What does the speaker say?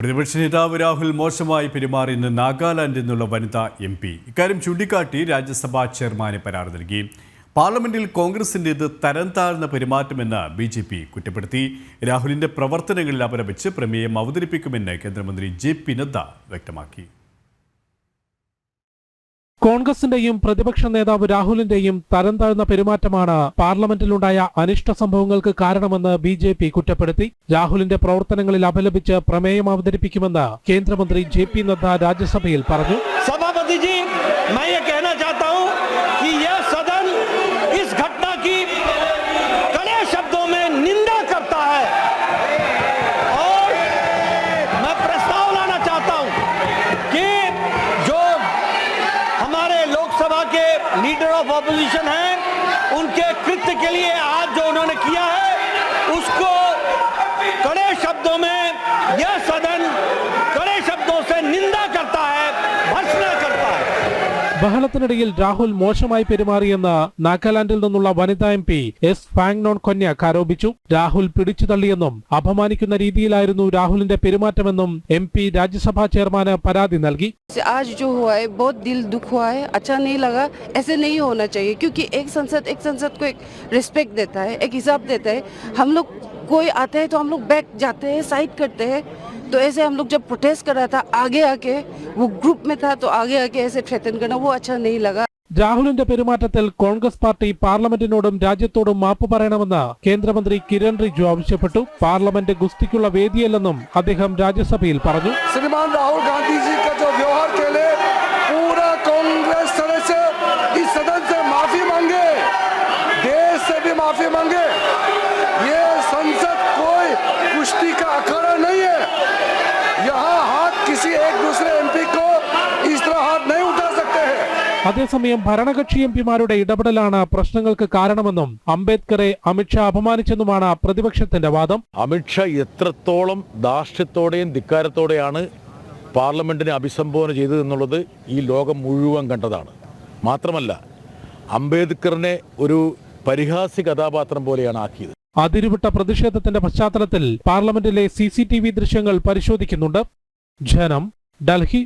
പ്രതിപക്ഷ നേതാവ് രാഹുൽ മോശമായി പെരുമാറിയെന്ന് നാഗാലാൻഡിൽ നിന്നുള്ള വനിതാ MP. ഇക്കാര്യം ചൂണ്ടിക്കാട്ടി രാജ്യസഭാ ചെയർമാന് പരാതി നൽകി. പാർലമെന്റിൽ കോൺഗ്രസിന്റേത് തരം താഴ്ന്ന പെരുമാറ്റമെന്ന് BJP കുറ്റപ്പെടുത്തി. രാഹുലിന്റെ പ്രവർത്തനങ്ങളിൽ അപലപിച്ച് പ്രമേയം അവതരിപ്പിക്കുമെന്ന് കേന്ദ്രമന്ത്രി JP നദ്ദ വ്യക്തമാക്കി. കോൺഗ്രസിന്റെയും പ്രതിപക്ഷ നേതാവ് രാഹുലിന്റെയും തരം താഴ്ന്ന പെരുമാറ്റമാണ് പാർലമെന്റിലുണ്ടായ അനിഷ്ട സംഭവങ്ങൾക്ക് കാരണമെന്ന് BJP കുറ്റപ്പെടുത്തി. രാഹുലിന്റെ പ്രവർത്തനങ്ങളിൽ അപലപിച്ച് പ്രമേയം അവതരിപ്പിക്കുമെന്ന് കേന്ദ്രമന്ത്രി JP നദ്ദ രാജ്യസഭയിൽ പറഞ്ഞു. सभापति जी, मैं ये कहना चाहता हूं कि यह सदन इस घटना की कड़े शब्दों में निंदा करता है और मैं प्रस्ताव लाना चाहता हूं कि जो हमारे लोकसभा के लीडर ऑफ ऑपोजिशन हैं, उनके कृत्य के लिए आज जो उन्होंने किया है उसको कड़े शब्दों में यह सदन कड़े शब्दों से निंदा करता है, भर्त्सना करता है. ബഹളത്തിനിടയിൽ രാഹുൽ മോശമായി പെരുമാറിയെന്ന് നാഗാലാൻഡിൽ നിന്നുള്ള വനിതാ MP എസ് ഫാങ്നോൺ കൊന്യാക് ആരോപിച്ചു. രാഹുൽ പിടിച്ചു തള്ളിയെന്നും അപമാനിക്കുന്ന രീതിയിലായിരുന്നു രാഹുലിന്റെ പെരുമാറ്റമെന്നും MP രാജ്യസഭാ ചെയർമാന് പരാതി നൽകി. आज जो हुआ है बहुत दिल दुख हुआ है, अच्छा नहीं लगा. ऐसे नहीं होना चाहिए क्योंकि एक संसद को एक रिस्पेक्ट देता है, एक हिसाब देता है. हम लोग कोई आता है तो हम लोग बैक जाते हैं, साइड करते हैं. तो ऐसे हम लोग जब प्रोटेस्ट कर रहा था आगे आके वो ग्रुप में था तो आगे आके ऐसे थ्रेटन करना वो अच्छा नहीं लगा. രാഹുലിന്റെ പെരുമാറ്റത്തിൽ കോൺഗ്രസ് പാർട്ടി പാർലമെന്റിനോടും രാജ്യത്തോടും മാപ്പ് പറയണമെന്ന് കേന്ദ്രമന്ത്രി കിരൺ റിജിജു ആവശ്യപ്പെട്ടു. പാർലമെന്റ് ഗുസ്തിക്കുള്ള വേദിയല്ലെന്നും അദ്ദേഹം രാജ്യസഭയിൽ പറഞ്ഞു. श्रीमान राहुल गांधी जी का जो व्यवहार चले, पूरा कांग्रेस सदस्य इस सदन से माफी मांगे, देश से भी माफी मांगे. ये संसद कोई कुश्ती का अखाड़ा नहीं है. यहाँ हाथ किसी एक दूसरे MP को इस तरह हाथ नहीं उठा सकते हैं. അതേസമയം ഭരണകക്ഷി എംപിമാരുടെ ഇടപെടലാണ് പ്രശ്നങ്ങൾക്ക് കാരണമെന്നും അംബേദ്കറെ അമിത്ഷാ അപമാനിച്ചെന്നുമാണ് പ്രതിപക്ഷത്തിന്റെ വാദം. അമിത്ഷാ എത്രത്തോളം ധാർഷ്ട്യത്തോടെയും ധിക്കാരത്തോടെയാണ് പാർലമെന്റിനെ അഭിസംബോധന ചെയ്തതെന്നുള്ളത് ഈ ലോകം മുഴുവൻ കണ്ടതാണ്. മാത്രമല്ല, അംബേദ്കറിനെ ഒരു പരിഹാസി കഥാപാത്രം പോലെയാണ് ആക്കിയത്. അതിരുവിട്ട പ്രതിഷേധത്തിന്റെ പശ്ചാത്തലത്തിൽ പാർലമെന്റിലെ CCTV ദൃശ്യങ്ങൾ പരിശോധിക്കുന്നുണ്ട്. ജനം, ഡൽഹി.